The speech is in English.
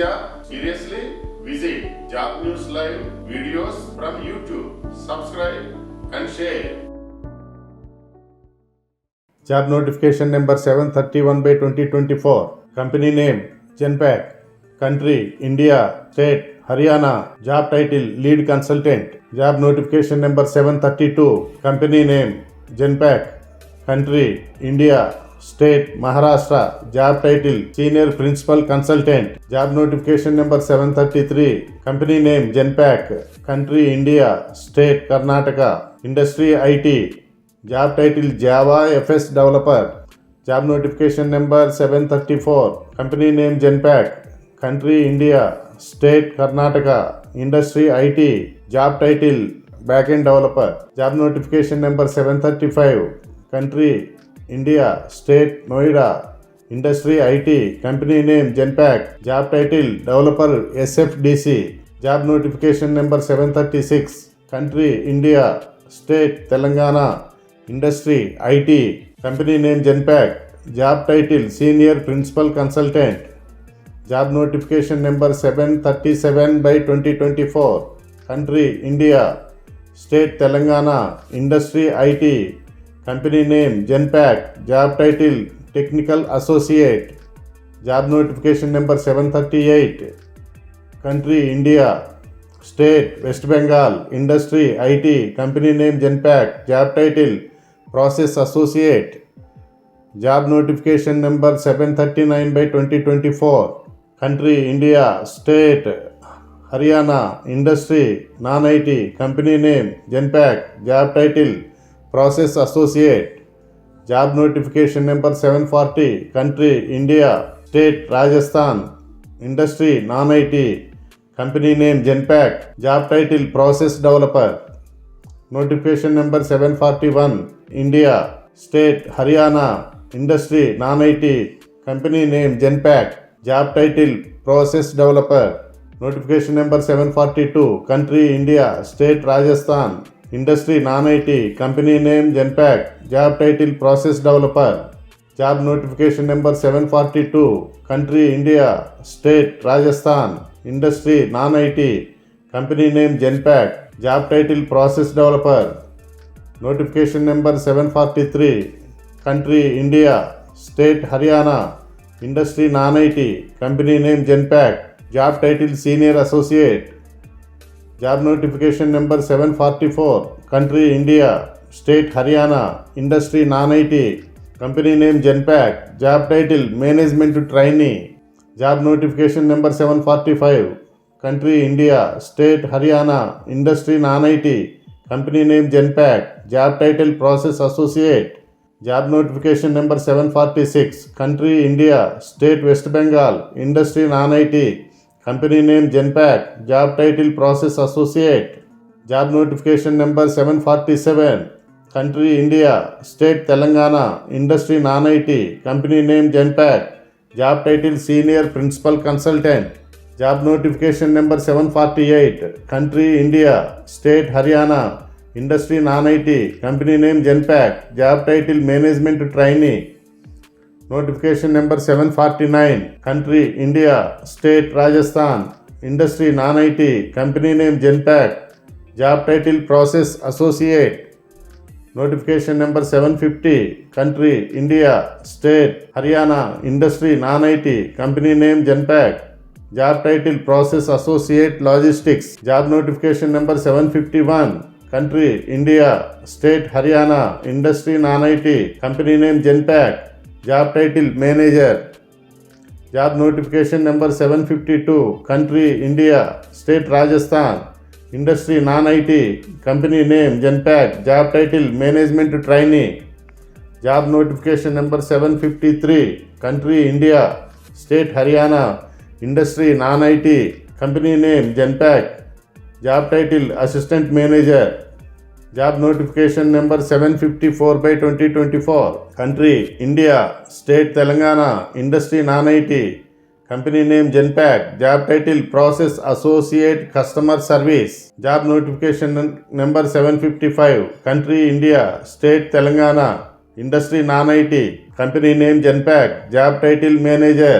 Teenager, seriously? Visit Job News Live videos from YouTube. Subscribe and share. Job notification number 731/2024. Company name Genpact. Country India. State Haryana. Job title Lead Consultant. Job notification number 732. Company name Genpact. Country India. State Maharashtra. Job title Senior Principal Consultant. Job notification number 733. Company name Genpact. Country India. State Karnataka. Industry IT. Job title Java FS Developer. Job notification number 734. Company name Genpact. Country India. State Karnataka. Industry IT. Job title Backend Developer. Job notification number 735. Country India. State Noida. Industry IT. Company name Genpact. Job title Developer SFDC. Job notification number 736. Country India. State Telangana. Industry IT. Company name Genpact. Job title Senior Principal Consultant. Job notification number 737/2024. Country India. State Telangana. Industry IT. Company name Genpact. Job title Technical Associate. Job notification number 738. Country India. State West Bengal. Industry IT. Company name Genpact. Job title Process Associate. Job notification number 739/2024. Country India. State Haryana. Industry Non-IT. Company name Genpact. Job title Process Associate. Job notification number 740. Country India. State Rajasthan. Industry Non-IT. Company name Genpact. Job title Process Developer. Notification number 741. India. State Haryana. Industry Non-IT. Company name Genpact. Job title Process Developer. Notification number 742. Country India. State Rajasthan. Industry Non-IT. Company name Genpact. Job title Process Developer. Job notification number 742. Country India. State Rajasthan. Industry Non-IT. Company name Genpact. Job title Process Developer. Notification number 743. Country India. State Haryana. Industry Non-IT. Company name Genpact. Job title Senior Associate. Job notification number 744. Country India. State Haryana. Industry Non-IT. Company name Genpact. Job title Management Trainee. Job notification number 745. Country India. State Haryana. Industry Non-IT. Company name Genpact. Job title Process Associate. Job notification number 746. Country India. State West Bengal. Industry Non-IT. Company name Genpact. Job title Process Associate. Job notification number 747. Country India. State Telangana. Industry Non-IT. Company name Genpact. Job title Senior Principal Consultant. Job notification number 748. Country India. State Haryana. Industry Non-IT. Company name Genpact. Job title Management Trainee. Notification number 749. Country India. State Rajasthan. Industry Non-IT. Company name Genpact. Job title Process Associate. Notification number 750. Country India. State Haryana. Industry Non-IT. Company name Genpact. Job title Process Associate Logistics. Job notification number 751. Country India. State Haryana. Industry Non-IT. Company name Genpact. Job title Manager. Job notification number 752. Country India. State Rajasthan. Industry Non-IT. Company name Genpact. Job title Management Trainee. Job notification number 753. Country India. State Haryana. Industry Non-IT. Company name Genpact. Job title Assistant Manager. Job notification number 754/2024. Country India. State Telangana. Industry Non-IT. Company name Genpact. Job title Process Associate Customer Service. Job notification number 755. Country India. State Telangana. Industry Non-IT. Company name Genpact. Job title Manager.